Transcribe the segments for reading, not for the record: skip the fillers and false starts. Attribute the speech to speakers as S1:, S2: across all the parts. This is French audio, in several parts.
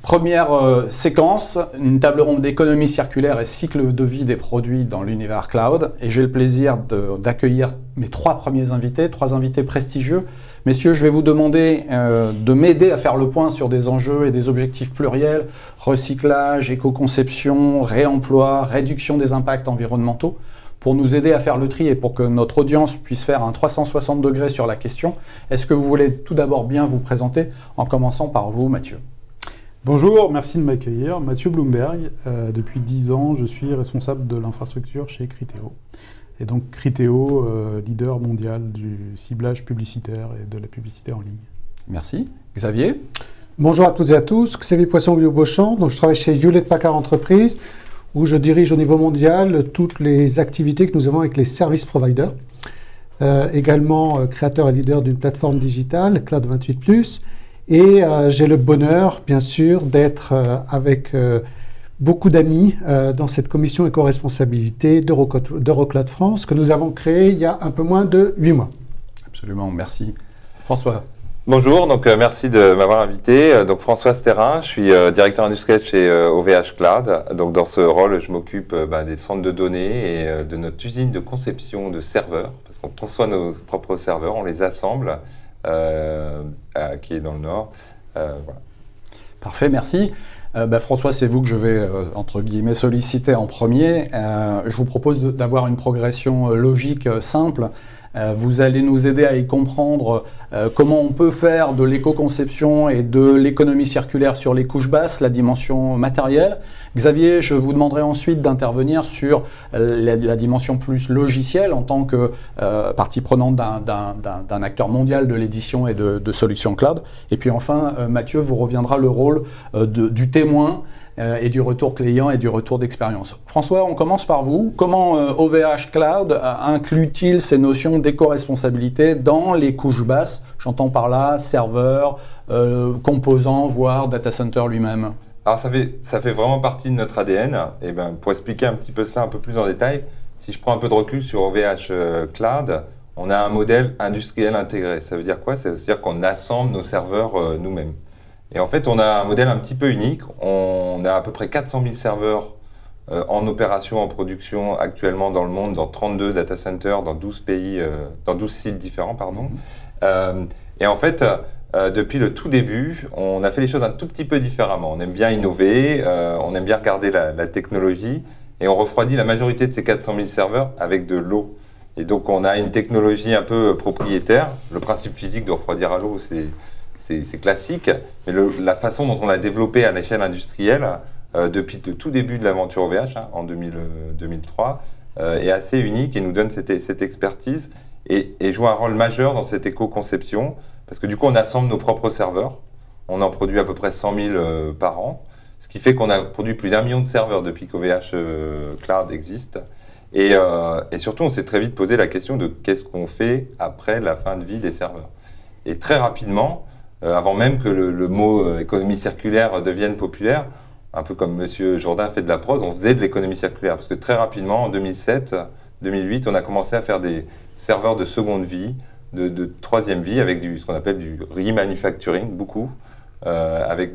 S1: Première séquence, une table ronde d'économie circulaire et cycle de vie des produits dans l'univers cloud. Et j'ai le plaisir d'accueillir mes trois premiers invités, trois invités prestigieux. Messieurs, je vais vous demander de m'aider à faire le point sur des enjeux et des objectifs pluriels, recyclage, éco-conception, réemploi, réduction des impacts environnementaux, pour nous aider à faire le tri et pour que notre audience puisse faire un 360 degrés sur la question. Est-ce que vous voulez tout d'abord bien vous présenter, en commençant par vous, Mathieu?
S2: Bonjour, merci de m'accueillir. Mathieu Bloomberg, depuis 10 ans, je suis responsable de l'infrastructure chez Criteo. Et donc Criteo, leader mondial du ciblage publicitaire et de la publicité en ligne.
S1: Merci. Xavier?
S3: Bonjour à toutes et à tous, Xavier Poisson-Beauchamp. Donc je travaille chez Hewlett-Packard Enterprise, où je dirige au niveau mondial toutes les activités que nous avons avec les service providers. Également créateur et leader d'une plateforme digitale, Cloud28+. Et j'ai le bonheur, bien sûr, d'être avec beaucoup d'amis dans cette commission éco-responsabilité d'Eurocloud France que nous avons créée il y a un peu moins de 8 mois.
S1: Absolument, merci. François?
S4: Bonjour, donc merci de m'avoir invité. Donc François Sterrin, je suis directeur industriel chez OVH Cloud. Donc dans ce rôle, je m'occupe des centres de données et de notre usine de conception de serveurs, parce qu'on conçoit nos propres serveurs, on les assemble. Qui est dans le Nord. Voilà.
S1: Parfait, merci. François, c'est vous que je vais, entre guillemets, solliciter en premier. Je vous propose d'avoir une progression logique, simple. Vous allez nous aider à y comprendre comment on peut faire de l'éco-conception et de l'économie circulaire sur les couches basses, la dimension matérielle. Xavier, je vous demanderai ensuite d'intervenir sur la dimension plus logicielle en tant que partie prenante d'un acteur mondial de l'édition et de solutions cloud. Et puis enfin, Mathieu vous reviendra le rôle du témoin et du retour client et du retour d'expérience. François, on commence par vous. Comment OVH Cloud inclut-il ces notions d'éco-responsabilité dans les couches basses? J'entends par là serveur, composants, voire data center lui-même.
S4: Alors ça fait vraiment partie de notre ADN. Et pour expliquer un petit peu cela un peu plus en détail, si je prends un peu de recul sur OVH Cloud, on a un modèle industriel intégré. Ça veut dire quoi? Ça veut dire qu'on assemble nos serveurs nous-mêmes. Et en fait, on a un modèle un petit peu unique. On a à peu près 400 000 serveurs en opération, en production actuellement dans le monde, dans 32 data centers, dans 12 pays, dans 12 sites différents, pardon. Et en fait, depuis le tout début, on a fait les choses un tout petit peu différemment. On aime bien innover, on aime bien regarder la technologie, et on refroidit la majorité de ces 400 000 serveurs avec de l'eau. Et donc, on a une technologie un peu propriétaire. Le principe physique de refroidir à l'eau, c'est classique, mais la façon dont on l'a développé à l'échelle industrielle depuis le tout début de l'aventure OVH, en 2003, est assez unique et nous donne cette expertise et joue un rôle majeur dans cette éco-conception, parce que du coup on assemble nos propres serveurs, on en produit à peu près 100 000 par an, ce qui fait qu'on a produit plus d'1 million de serveurs depuis qu'OVH Cloud existe. Et surtout on s'est très vite posé la question de qu'est-ce qu'on fait après la fin de vie des serveurs. Et très rapidement, avant même que le mot économie circulaire devienne populaire, un peu comme Monsieur Jourdain fait de la prose, on faisait de l'économie circulaire. Parce que très rapidement, en 2007-2008, on a commencé à faire des serveurs de seconde vie, de troisième vie, avec ce qu'on appelle du remanufacturing, beaucoup, avec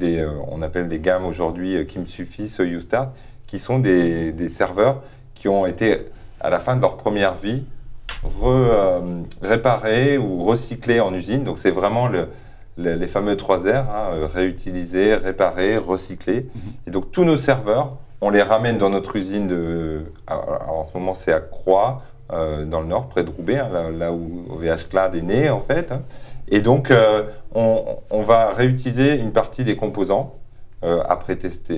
S4: on appelle des gammes aujourd'hui qui me suffit, So You Start, qui sont des serveurs qui ont été, à la fin de leur première vie, réparés ou recyclés en usine. Donc c'est vraiment les fameux 3 R, réutiliser, réparer, recycler. Et donc tous nos serveurs, on les ramène dans notre usine en ce moment c'est à Croix, dans le Nord, près de Roubaix, là où OVH Cloud est né en fait. Et donc on va réutiliser une partie des composants après test.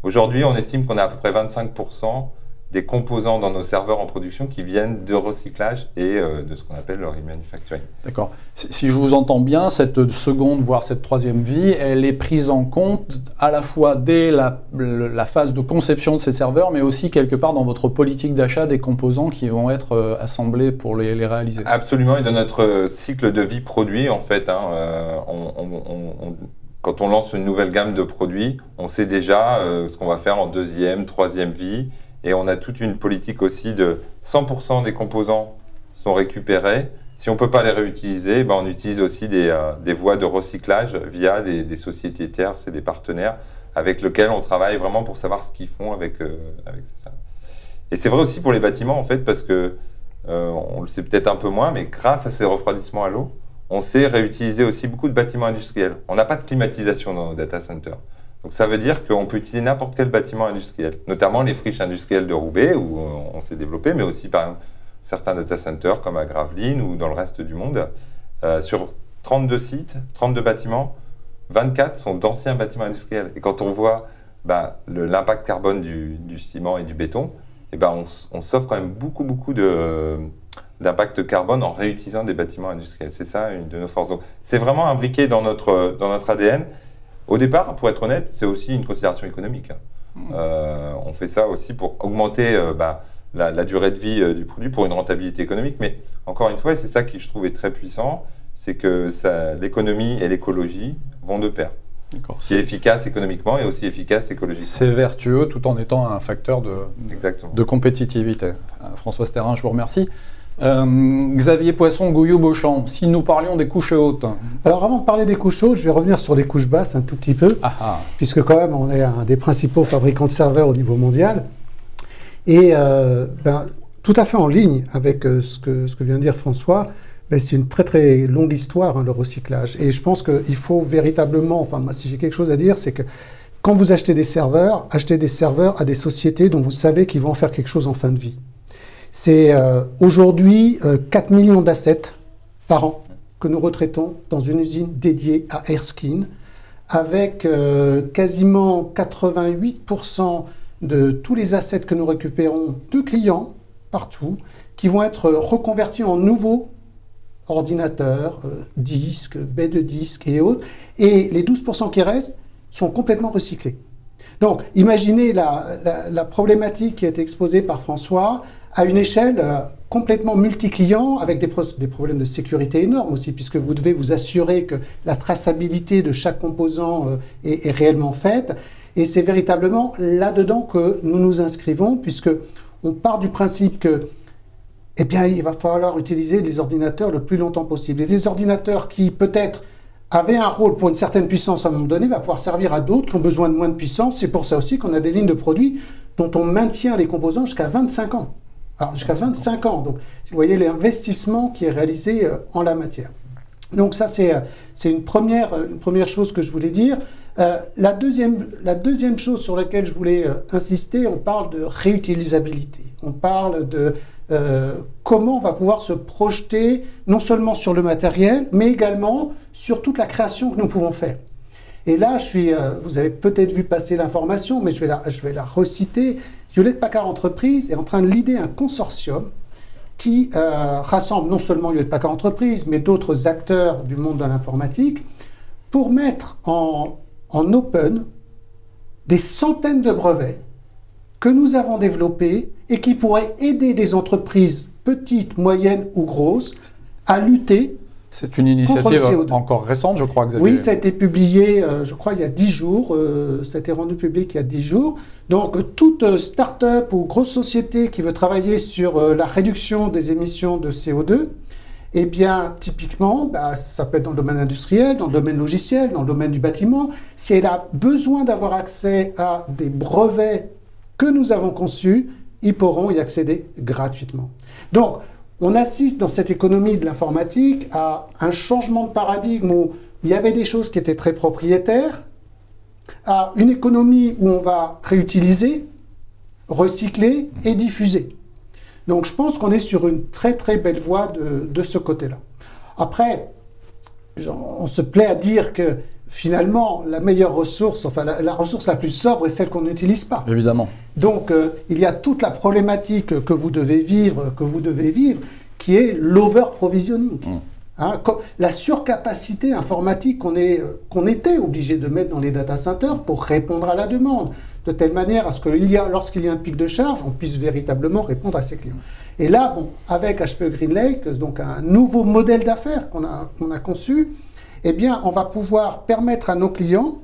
S4: Aujourd'hui, on estime qu'on a à peu près 25% des composants dans nos serveurs en production qui viennent de recyclage et de ce qu'on appelle le remanufacturing.
S1: D'accord. Si je vous entends bien, cette seconde, voire cette troisième vie, elle est prise en compte à la fois dès la phase de conception de ces serveurs, mais aussi quelque part dans votre politique d'achat des composants qui vont être assemblés pour les réaliser.
S4: Absolument, et dans notre cycle de vie produit, en fait, quand on lance une nouvelle gamme de produits, on sait déjà ce qu'on va faire en deuxième, troisième vie. Et on a toute une politique aussi de 100% des composants sont récupérés Si on ne peut pas les réutiliser, ben on utilise aussi des voies de recyclage via des sociétés tierces et des partenaires avec lesquels on travaille vraiment pour savoir ce qu'ils font avec ça. Et c'est vrai aussi pour les bâtiments, en fait, parce que on le sait peut-être un peu moins, mais grâce à ces refroidissements à l'eau, on sait réutiliser aussi beaucoup de bâtiments industriels. On n'a pas de climatisation dans nos data centers. Donc ça veut dire qu'on peut utiliser n'importe quel bâtiment industriel, notamment les friches industrielles de Roubaix, où on s'est développé, mais aussi par exemple certains data centers comme à Gravelines ou dans le reste du monde. Sur 32 sites, 32 bâtiments, 24 sont d'anciens bâtiments industriels. Et quand on voit l'impact carbone du ciment et du béton, eh ben on sauve quand même beaucoup d'impact carbone en réutilisant des bâtiments industriels. C'est ça une de nos forces. Donc c'est vraiment imbriqué dans notre ADN. Au départ, pour être honnête, c'est aussi une considération économique. On fait ça aussi pour augmenter la durée de vie du produit pour une rentabilité économique. Mais encore une fois, c'est ça qui je trouve est très puissant, c'est que l'économie et l'écologie vont de pair. C'est efficace économiquement et aussi efficace écologiquement.
S1: C'est vertueux tout en étant un facteur de compétitivité. François Sterrin, je vous remercie. Xavier Poisson, Gouillou-Beauchamp, si nous parlions des couches hautes.
S3: Alors avant de parler des couches hautes, je vais revenir sur les couches basses un tout petit peu, puisque quand même on est un des principaux fabricants de serveurs au niveau mondial. Et tout à fait en ligne avec ce que vient de dire François, c'est une très très longue histoire, le recyclage. Et je pense qu'il faut véritablement, enfin moi si j'ai quelque chose à dire, c'est que quand vous achetez des serveurs à des sociétés dont vous savez qu'ils vont en faire quelque chose en fin de vie. C'est aujourd'hui 4 millions d'assets par an que nous retraitons dans une usine dédiée à Erskine, avec quasiment 88% de tous les assets que nous récupérons de clients partout, qui vont être reconvertis en nouveaux ordinateurs, disques, baies de disques et autres, et les 12% qui restent sont complètement recyclés. Donc, imaginez la problématique qui a été exposée par François à une échelle complètement multi-client, avec des problèmes de sécurité énormes aussi, puisque vous devez vous assurer que la traçabilité de chaque composant est réellement faite. Et c'est véritablement là-dedans que nous nous inscrivons, puisque on part du principe que il va falloir utiliser les ordinateurs le plus longtemps possible. Et des ordinateurs qui, peut-être, avaient un rôle pour une certaine puissance à un moment donné, va pouvoir servir à d'autres qui ont besoin de moins de puissance. C'est pour ça aussi qu'on a des lignes de produits dont on maintient les composants jusqu'à 25 ans. Alors, jusqu'à 25 ans. Donc, vous voyez l'investissement qui est réalisé en la matière. Donc, ça, c'est une première chose que je voulais dire. La deuxième chose sur laquelle je voulais insister, on parle de réutilisabilité. On parle de comment on va pouvoir se projeter non seulement sur le matériel, mais également sur toute la création que nous pouvons faire. Et là, vous avez peut-être vu passer l'information, mais je vais la reciter. Hewlett Packard Enterprise est en train de leader un consortium qui rassemble non seulement Hewlett Packard Enterprise, mais d'autres acteurs du monde de l'informatique, pour mettre en open des centaines de brevets que nous avons développés et qui pourraient aider des entreprises petites, moyennes ou grosses à lutter.
S1: C'est une initiative encore récente, je crois, Xavier.
S3: Oui, ça a été publié, je crois, il y a 10 jours. Ça a été rendu public il y a 10 jours. Donc, toute start-up ou grosse société qui veut travailler sur la réduction des émissions de CO2, eh bien, typiquement, ça peut être dans le domaine industriel, dans le domaine logiciel, dans le domaine du bâtiment. Si elle a besoin d'avoir accès à des brevets que nous avons conçus, ils pourront y accéder gratuitement. Donc, on assiste dans cette économie de l'informatique à un changement de paradigme où il y avait des choses qui étaient très propriétaires, à une économie où on va réutiliser, recycler et diffuser. Donc je pense qu'on est sur une très très belle voie de ce côté-là. Après, on se plaît à dire que finalement, la meilleure ressource, enfin la ressource la plus sobre est celle qu'on n'utilise pas.
S1: Évidemment.
S3: Donc, il y a toute la problématique que vous devez vivre, qui est l'over-provisioning. La surcapacité informatique qu'on était obligé de mettre dans les data centers pour répondre à la demande, de telle manière à ce que lorsqu'il y a un pic de charge, on puisse véritablement répondre à ses clients. Et là, avec HPE GreenLake, donc un nouveau modèle d'affaires qu'on a conçu, eh bien, on va pouvoir permettre à nos clients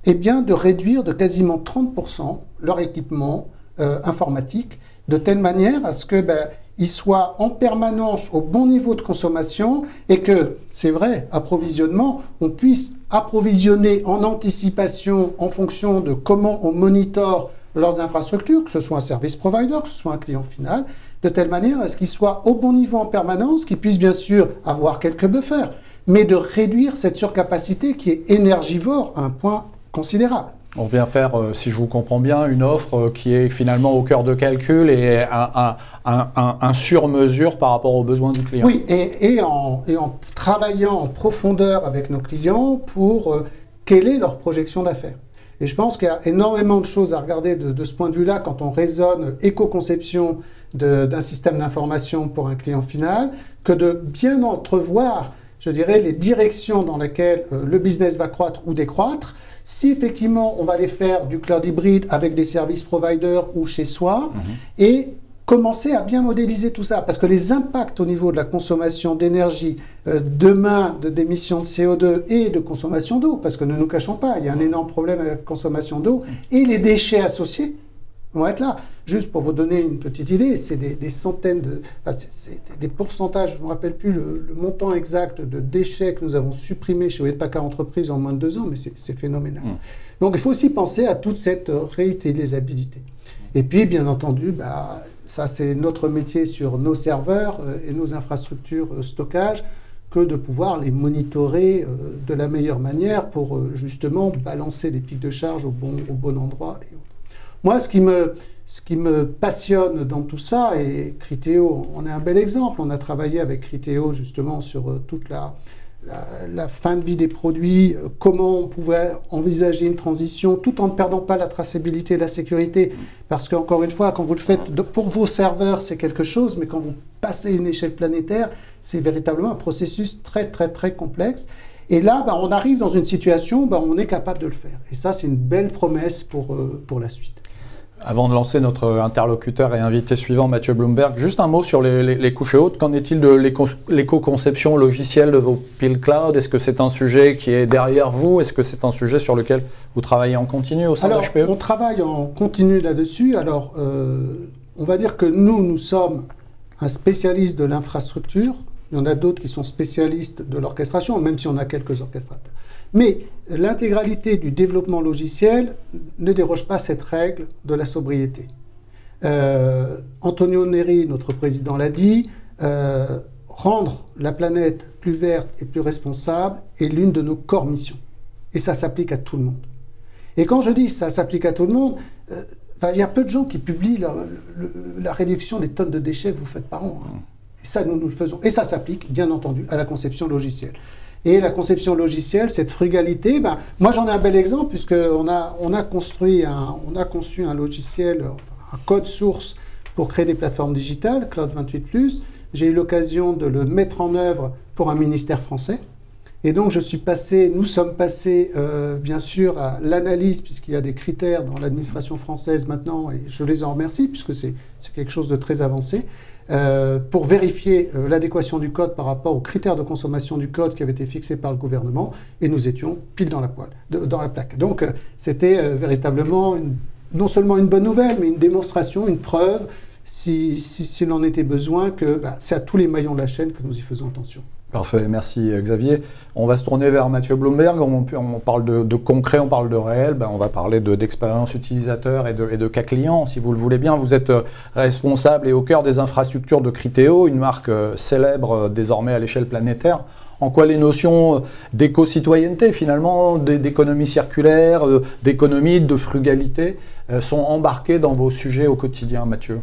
S3: de réduire de quasiment 30% leur équipement informatique, de telle manière à ce qu'ils il soit en permanence au bon niveau de consommation et que, c'est vrai, approvisionnement, on puisse approvisionner en anticipation en fonction de comment on monitore leurs infrastructures, que ce soit un service provider, que ce soit un client final, de telle manière à ce qu'ils soient au bon niveau en permanence, qu'ils puissent bien sûr avoir quelques buffers, mais de réduire cette surcapacité qui est énergivore à un point considérable.
S1: On vient faire, si je vous comprends bien, une offre qui est finalement au cœur de calcul et un sur-mesure par rapport aux besoins du client.
S3: Oui, et en travaillant en profondeur avec nos clients pour quelle est leur projection d'affaires. Et je pense qu'il y a énormément de choses à regarder de ce point de vue-là quand on raisonne éco-conception d'un système d'information pour un client final, que de bien entrevoir, je dirais, les directions dans lesquelles le business va croître ou décroître. Si effectivement on va aller faire du cloud hybride avec des services providers ou chez soi, et commencer à bien modéliser tout ça, parce que les impacts au niveau de la consommation d'énergie, demain d'émissions de CO2 et de consommation d'eau, parce que ne nous cachons pas, il y a un énorme problème avec la consommation d'eau, et les déchets associés vont être là. Juste pour vous donner une petite idée, c'est des centaines de... Enfin, c'est des pourcentages, je ne me rappelle plus le montant exact de déchets que nous avons supprimés chez Hewlett Packard Enterprise en moins de 2 ans, mais c'est phénoménal. Donc il faut aussi penser à toute cette réutilisabilité. Et puis, bien entendu, ça c'est notre métier sur nos serveurs et nos infrastructures stockage, que de pouvoir les monitorer de la meilleure manière pour justement balancer les pics de charge au bon endroit. Et autres. Moi, ce qui me passionne dans tout ça, et Criteo en est un bel exemple, on a travaillé avec Criteo justement sur toute la fin de vie des produits, comment on pouvait envisager une transition tout en ne perdant pas la traçabilité et la sécurité. Parce qu'encore une fois, quand vous le faites pour vos serveurs, c'est quelque chose, mais quand vous passez une échelle planétaire, c'est véritablement un processus très, très, très complexe. Et là, on arrive dans une situation où on est capable de le faire. Et ça, c'est une belle promesse pour la suite.
S1: Avant de lancer notre interlocuteur et invité suivant, Mathieu Bloomberg, juste un mot sur les couches hautes. Qu'en est-il de l'éco-conception logicielle de vos piles cloud? Est-ce que c'est un sujet qui est derrière vous? Est-ce que c'est un sujet sur lequel vous travaillez en continu au sein de HPE?
S3: On travaille en continu là-dessus. Alors, on va dire que nous sommes un spécialiste de l'infrastructure. Il y en a d'autres qui sont spécialistes de l'orchestration, même si on a quelques orchestrateurs. Mais l'intégralité du développement logiciel ne déroge pas cette règle de la sobriété. Antonio Neri, notre président, l'a dit, rendre la planète plus verte et plus responsable est l'une de nos core missions. Et ça s'applique à tout le monde. Et quand je dis ça s'applique à tout le monde, il y a peu de gens qui publient la réduction des tonnes de déchets que vous faites par an. Et ça, nous le faisons. Et ça s'applique, bien entendu, à la conception logicielle. Et la conception logicielle, cette frugalité, moi j'en ai un bel exemple, puisqu'on a conçu un logiciel, un code source pour créer des plateformes digitales, Cloud 28+. J'ai eu l'occasion de le mettre en œuvre pour un ministère français. Et donc nous sommes passés, bien sûr, à l'analyse, puisqu'il y a des critères dans l'administration française maintenant, et je les en remercie, puisque c'est quelque chose de très avancé, pour vérifier l'adéquation du code par rapport aux critères de consommation du code qui avaient été fixés par le gouvernement, et nous étions pile dans la plaque. Donc c'était véritablement non seulement une bonne nouvelle, mais une démonstration, une preuve, s'il en était besoin, que c'est à tous les maillons de la chaîne que nous y faisons attention.
S1: Parfait, merci Xavier. On va se tourner vers Mathieu Bloomberg. On parle de concret, on parle de réel. On va parler d'expérience utilisateur et de cas client, si vous le voulez bien. Vous êtes responsable et au cœur des infrastructures de Criteo, une marque célèbre désormais à l'échelle planétaire. En quoi les notions d'éco-citoyenneté, finalement, d'économie circulaire, d'économie, de frugalité, sont embarquées dans vos sujets au quotidien, Mathieu?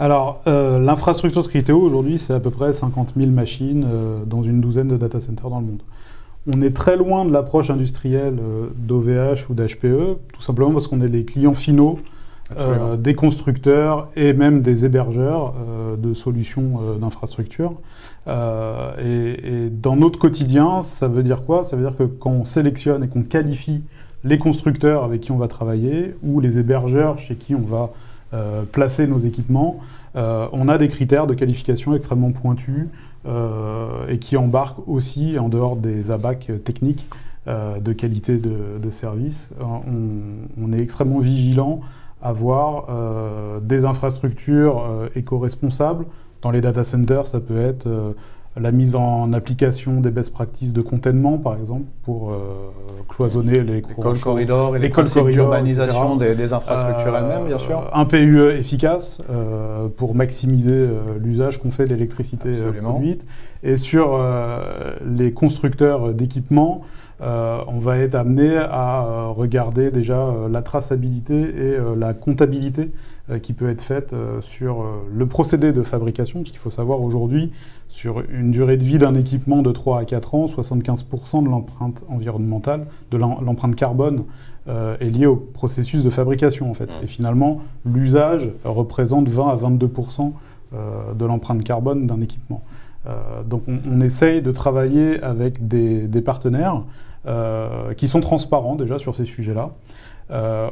S2: Alors, l'infrastructure de Criteo, aujourd'hui, c'est à peu près 50 000 machines dans une douzaine de data centers dans le monde. On est très loin de l'approche industrielle d'OVH ou d'HPE, tout simplement parce qu'on est les clients finaux des constructeurs et même des hébergeurs de solutions d'infrastructure. Et dans notre quotidien, ça veut dire quoi? Ça veut dire que quand on sélectionne et qu'on qualifie les constructeurs avec qui on va travailler ou les hébergeurs chez qui on va placer nos équipements, on a des critères de qualification extrêmement pointus et qui embarquent aussi, en dehors des abacs techniques de qualité de service, on est extrêmement vigilant à avoir des infrastructures éco-responsables, Dans les data centers, ça peut être la mise en application des best practices de containment, par exemple, pour cloisonner les
S1: cols corridors et les principes d'urbanisation des infrastructures elles-mêmes, bien sûr.
S2: Un PUE efficace pour maximiser l'usage qu'on fait de l'électricité produite. Et sur les constructeurs d'équipements, on va être amené à regarder déjà la traçabilité et la comptabilité qui peut être faite sur le procédé de fabrication, puisqu'il faut savoir aujourd'hui, sur une durée de vie d'un équipement de 3 à 4 ans, 75% de l'empreinte environnementale, de l'empreinte carbone, est liée au processus de fabrication en fait. Et finalement, l'usage représente 20 à 22% de l'empreinte carbone d'un équipement. Donc on essaye de travailler avec des partenaires qui sont transparents déjà sur ces sujets-là.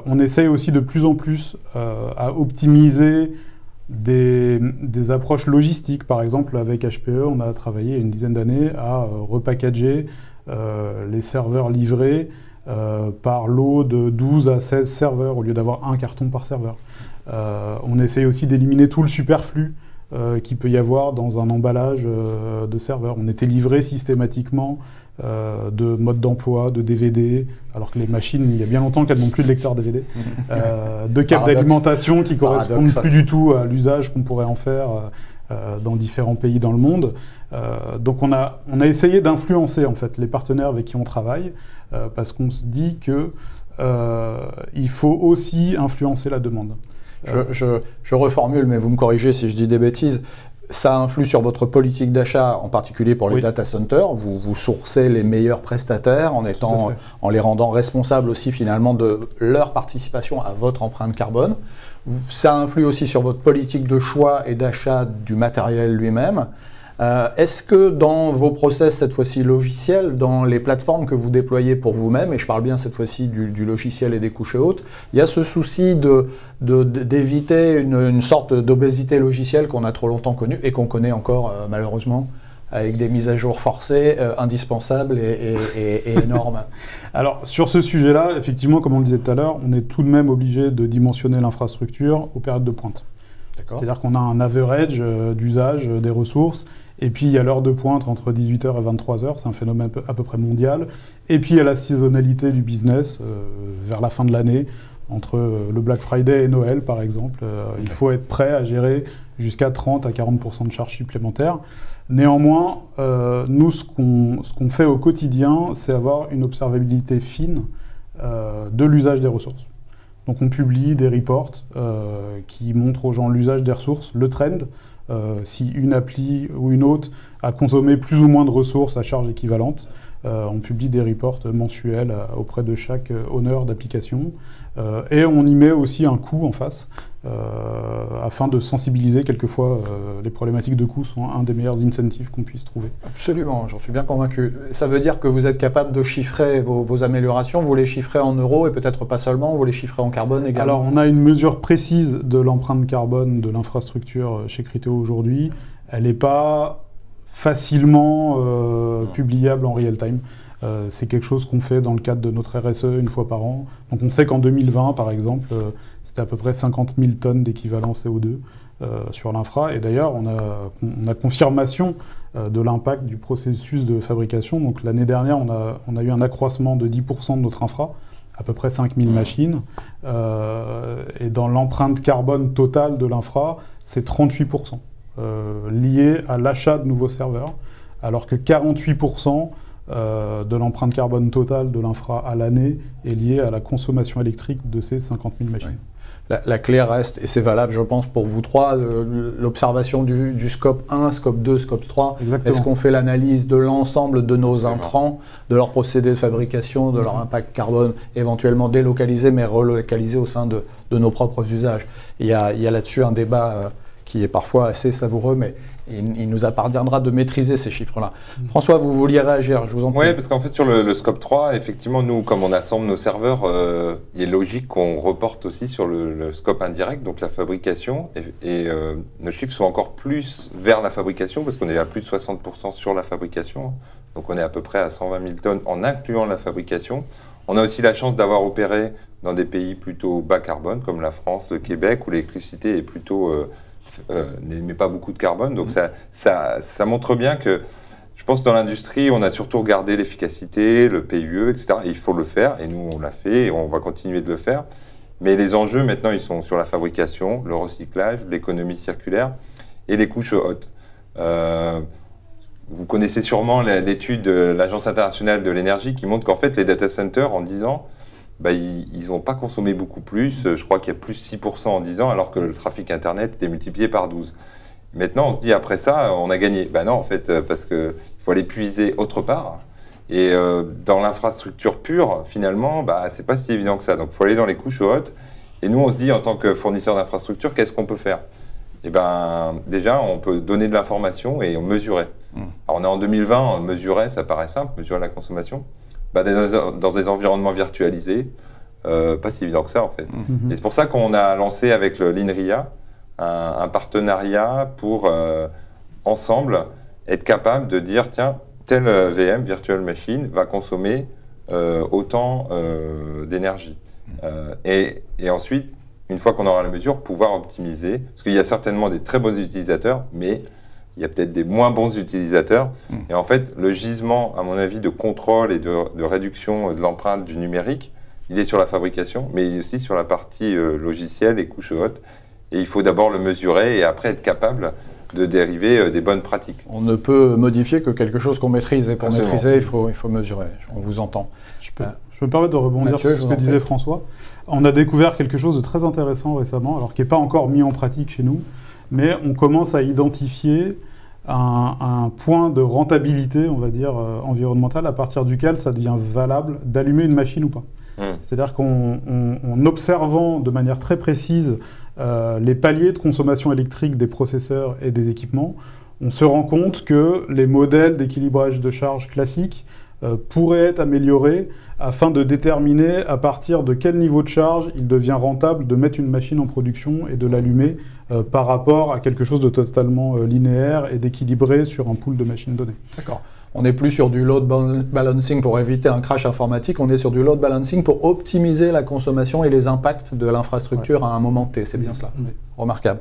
S2: On essaye aussi de plus en plus à optimiser des approches logistiques. Par exemple, avec HPE, on a travaillé il y a une dizaine d'années à repackager les serveurs livrés par lot de 12 à 16 serveurs au lieu d'avoir un carton par serveur. On essaye aussi d'éliminer tout le superflu qu'il peut y avoir dans un emballage de serveurs. On était livré systématiquement de modes d'emploi, de DVD, alors que les machines, il y a bien longtemps qu'elles n'ont plus de lecteur DVD, de câbles d'alimentation qui ne correspondent plus du tout à l'usage qu'on pourrait en faire dans différents pays dans le monde. Donc on a essayé d'influencer en fait les partenaires avec qui on travaille, parce qu'on se dit que il faut aussi influencer la demande.
S1: Je reformule, mais vous me corrigez si je dis des bêtises. Ça influe sur votre politique d'achat, en particulier pour les data centers. Vous sourcez les meilleurs prestataires en les rendant responsables aussi finalement de leur participation à votre empreinte carbone. Ça influe aussi sur votre politique de choix et d'achat du matériel lui-même. Est-ce que dans vos process, cette fois-ci logiciels, dans les plateformes que vous déployez pour vous-même, et je parle bien cette fois-ci du logiciel et des couches hautes, il y a ce souci d'éviter une sorte d'obésité logicielle qu'on a trop longtemps connue et qu'on connaît encore malheureusement, avec des mises à jour forcées, indispensables et énormes?
S2: Alors sur ce sujet-là, effectivement, comme on le disait tout à l'heure, on est tout de même obligé de dimensionner l'infrastructure aux périodes de pointe. C'est-à-dire qu'on a un average d'usage des ressources, et puis il y a l'heure de pointe entre 18h et 23h, c'est un phénomène à peu près mondial, et puis il y a la saisonnalité du business vers la fin de l'année, entre le Black Friday et Noël par exemple. Il faut être prêt à gérer jusqu'à 30 à 40% de charges supplémentaires. Néanmoins, nous, ce qu'on fait au quotidien, c'est avoir une observabilité fine de l'usage des ressources. Donc on publie des reports qui montrent aux gens l'usage des ressources, le trend, si une appli ou une autre a consommé plus ou moins de ressources à charge équivalente. On publie des reports mensuels auprès de chaque owner d'application. Et on y met aussi un coût en face, afin de sensibiliser. Quelquefois, les problématiques de coût sont un des meilleurs incentives qu'on puisse trouver.
S1: Absolument, j'en suis bien convaincu. Ça veut dire que vous êtes capable de chiffrer vos améliorations, vous les chiffrez en euros et peut-être pas seulement, vous les chiffrez en carbone également?
S2: Alors, on a une mesure précise de l'empreinte carbone de l'infrastructure chez Criteo aujourd'hui. Elle n'est pas facilement publiable en real time. C'est quelque chose qu'on fait dans le cadre de notre RSE une fois par an. Donc on sait qu'en 2020, par exemple, c'était à peu près 50 000 tonnes d'équivalent CO2 sur l'infra. Et d'ailleurs, on a confirmation de l'impact du processus de fabrication. Donc l'année dernière, on a eu un accroissement de 10% de notre infra, à peu près 5 000 machines. Et dans l'empreinte carbone totale de l'infra, c'est 38%. Lié à l'achat de nouveaux serveurs, alors que 48% de l'empreinte carbone totale de l'infra à l'année est liée à la consommation électrique de ces 50 000 machines.
S1: Oui. La clé reste, et c'est valable je pense pour vous trois, l'observation du scope 1, scope 2, scope 3. Est-ce qu'on fait l'analyse de l'ensemble de nos intrants, de leur procédé de fabrication, de leur impact carbone, éventuellement délocalisé mais relocalisé au sein de nos propres usages? Il y a là-dessus un débat qui est parfois assez savoureux, mais il nous appartiendra de maîtriser ces chiffres-là. François, vous vouliez réagir, je vous en prie.
S4: Oui, parce qu'en fait, sur le scope 3, effectivement, nous, comme on assemble nos serveurs, il est logique qu'on reporte aussi sur le scope indirect, donc la fabrication, et nos chiffres sont encore plus vers la fabrication, parce qu'on est à plus de 60% sur la fabrication, donc on est à peu près à 120 000 tonnes en incluant la fabrication. On a aussi la chance d'avoir opéré dans des pays plutôt bas carbone, comme la France, le Québec, où l'électricité est plutôt n'émet pas beaucoup de carbone. Donc ça montre bien que, je pense, dans l'industrie, on a surtout regardé l'efficacité, le PUE, etc. Et il faut le faire, et nous, on l'a fait, et on va continuer de le faire. Mais les enjeux, maintenant, ils sont sur la fabrication, le recyclage, l'économie circulaire et les couches hautes. Vous connaissez sûrement l'étude de l'Agence internationale de l'énergie qui montre qu'en fait, les data centers, en 10 ans, ils n'ont pas consommé beaucoup plus. Je crois qu'il y a plus 6% en 10 ans, alors que le trafic Internet était multiplié par 12. Maintenant, on se dit, après ça, on a gagné. Ben non, en fait, parce qu'il faut aller puiser autre part. Et dans l'infrastructure pure, finalement, c'est pas si évident que ça. Donc, il faut aller dans les couches hautes. Et nous, on se dit, en tant que fournisseur d'infrastructure, qu'est-ce qu'on peut faire? Et déjà, on peut donner de l'information et mesurer. Alors, on est en 2020, mesurer, ça paraît simple, mesurer la consommation. Dans des environnements virtualisés, pas si évident que ça, en fait. Et c'est pour ça qu'on a lancé avec l'INRIA un partenariat pour, ensemble, être capable de dire, tiens, telle VM, Virtual Machine, va consommer autant d'énergie. Et ensuite, une fois qu'on aura la mesure, pouvoir optimiser. Parce qu'il y a certainement des très bons utilisateurs, mais il y a peut-être des moins bons utilisateurs. Et en fait, le gisement, à mon avis, de contrôle et de réduction de l'empreinte du numérique, il est sur la fabrication, mais il est aussi sur la partie logicielle et couches hautes. Et il faut d'abord le mesurer et après être capable de dériver des bonnes pratiques.
S1: On ne peut modifier que quelque chose qu'on maîtrise. Et pour maîtriser, il faut mesurer. On vous entend.
S2: Je peux me permettre de rebondir sur ce que disait François. On a découvert quelque chose de très intéressant récemment, alors qui n'est pas encore mis en pratique chez nous, mais on commence à identifier un point de rentabilité, on va dire, environnementale, à partir duquel ça devient valable d'allumer une machine ou pas. C'est-à-dire qu'en observant de manière très précise les paliers de consommation électrique des processeurs et des équipements, on se rend compte que les modèles d'équilibrage de charge classiques pourraient être améliorés afin de déterminer à partir de quel niveau de charge il devient rentable de mettre une machine en production et de l'allumer par rapport à quelque chose de totalement linéaire et d'équilibré sur un pool de machines données.
S1: D'accord. On n'est plus sur du load balancing pour éviter un crash informatique, on est sur du load balancing pour optimiser la consommation et les impacts de l'infrastructure à un moment T. C'est bien cela. Remarquable.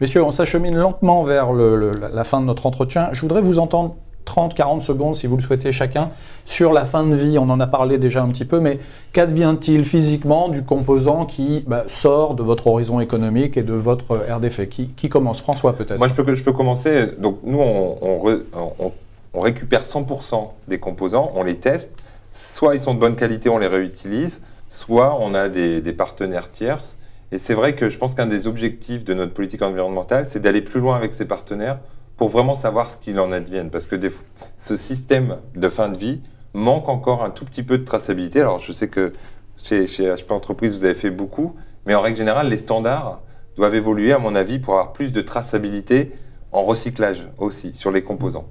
S1: Messieurs, on s'achemine lentement vers la fin de notre entretien. Je voudrais vous entendre 30-40 secondes, si vous le souhaitez chacun, sur la fin de vie. On en a parlé déjà un petit peu, mais qu'advient-il physiquement du composant qui sort de votre horizon économique et de votre aire d'effet? Qui commence? François, peut-être.
S4: Moi, je peux commencer. Donc, nous, on récupère 100% des composants, on les teste. Soit ils sont de bonne qualité, on les réutilise, soit on a des partenaires tierces. Et c'est vrai que je pense qu'un des objectifs de notre politique environnementale, c'est d'aller plus loin avec ces partenaires pour vraiment savoir ce qu'il en advienne. Parce que ce système de fin de vie manque encore un tout petit peu de traçabilité. Alors, je sais que chez HP Entreprises, vous avez fait beaucoup, mais en règle générale, les standards doivent évoluer, à mon avis, pour avoir plus de traçabilité en recyclage aussi, sur les composants.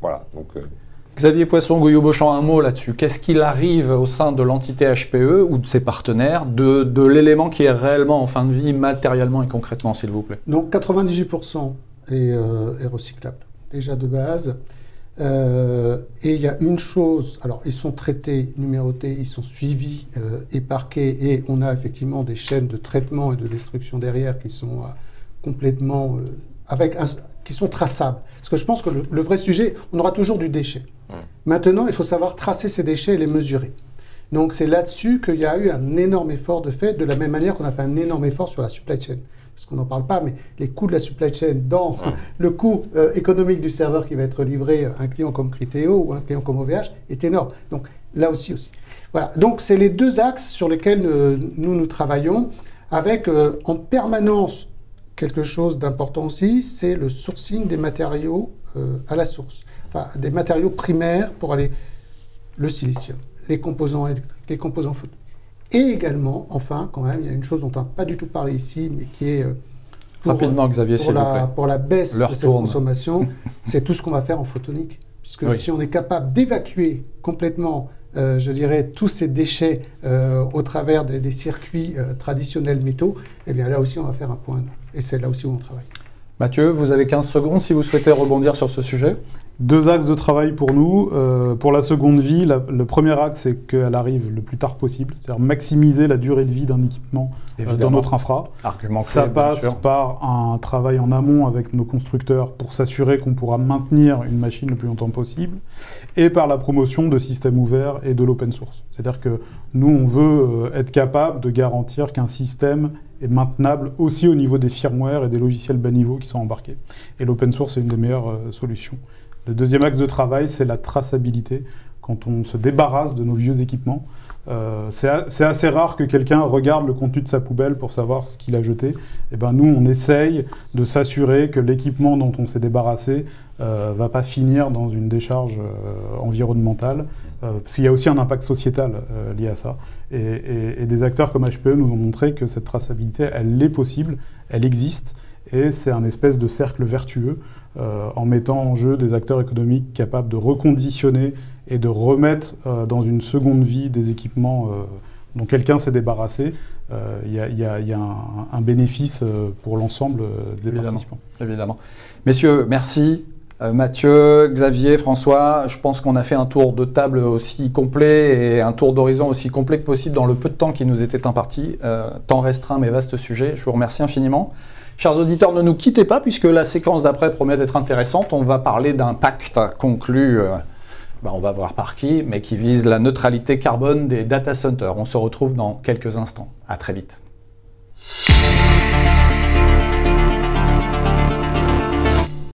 S4: Voilà. Donc,
S1: Xavier Poisson, Gouillot-Beauchamp, un mot là-dessus. Qu'est-ce qu'il arrive au sein de l'entité HPE ou de ses partenaires de l'élément qui est réellement en fin de vie, matériellement et concrètement, s'il vous plaît?
S3: Donc 98% est recyclable, déjà de base. Et il y a une chose, alors ils sont traités, numérotés, ils sont suivis et parqués, et on a effectivement des chaînes de traitement et de destruction derrière qui sont complètement qui sont traçables. Parce que je pense que le vrai sujet, on aura toujours du déchet. Maintenant, il faut savoir tracer ces déchets et les mesurer. Donc c'est là-dessus qu'il y a eu un énorme effort de fait, de la même manière qu'on a fait un énorme effort sur la supply chain. Parce qu'on n'en parle pas, mais les coûts de la supply chain dans le coût économique du serveur qui va être livré à un client comme Criteo ou un client comme OVH est énorme. Donc là aussi. Voilà. Donc c'est les deux axes sur lesquels nous travaillons, avec en permanence quelque chose d'important aussi, c'est le sourcing des matériaux à la source. Enfin, des matériaux primaires pour aller le silicium, les composants électriques, les composants photo. Et également, enfin, quand même, il y a une chose dont on n'a pas du tout parlé ici, mais qui est
S1: rapidement, Xavier, s'il vous plaît.
S3: Pour la baisse de cette consommation, c'est tout ce qu'on va faire en photonique. Puisque si on est capable d'évacuer complètement, je dirais, tous ces déchets au travers des circuits traditionnels métaux, eh bien là aussi, on va faire un point. Et c'est là aussi où on travaille.
S1: Mathieu, vous avez 15 secondes si vous souhaitez rebondir sur ce sujet.
S2: 2 axes de travail pour nous. Pour la seconde vie, le premier axe, c'est qu'elle arrive le plus tard possible, c'est-à-dire maximiser la durée de vie d'un équipement dans notre infra.
S1: Argument clé,
S2: Ça
S1: bien
S2: passe
S1: sûr.
S2: par un travail en amont avec nos constructeurs pour s'assurer qu'on pourra maintenir une machine le plus longtemps possible, et par la promotion de systèmes ouverts et de l'open source. C'est-à-dire que nous, on veut être capable de garantir qu'un système est maintenable aussi au niveau des firmware et des logiciels bas niveau qui sont embarqués. Et l'open source est une des meilleures solutions. Le deuxième axe de travail, c'est la traçabilité. Quand on se débarrasse de nos vieux équipements, c'est assez rare que quelqu'un regarde le contenu de sa poubelle pour savoir ce qu'il a jeté. Et ben nous, on essaye de s'assurer que l'équipement dont on s'est débarrassé va pas finir dans une décharge environnementale, parce qu'il y a aussi un impact sociétal lié à ça. Et des acteurs comme HPE nous ont montré que cette traçabilité, elle est possible, elle existe, et c'est un espèce de cercle vertueux en mettant en jeu des acteurs économiques capables de reconditionner et de remettre dans une seconde vie des équipements dont quelqu'un s'est débarrassé. Il y a un bénéfice pour l'ensemble des participants.
S1: Évidemment. Messieurs, merci. Mathieu, Xavier, François, je pense qu'on a fait un tour de table aussi complet et un tour d'horizon aussi complet que possible dans le peu de temps qui nous était imparti. Temps restreint mais vaste sujet. Je vous remercie infiniment. Chers auditeurs, ne nous quittez pas puisque la séquence d'après promet d'être intéressante. On va parler d'un pacte conclu, on va voir par qui, mais qui vise la neutralité carbone des data centers. On se retrouve dans quelques instants. À très vite.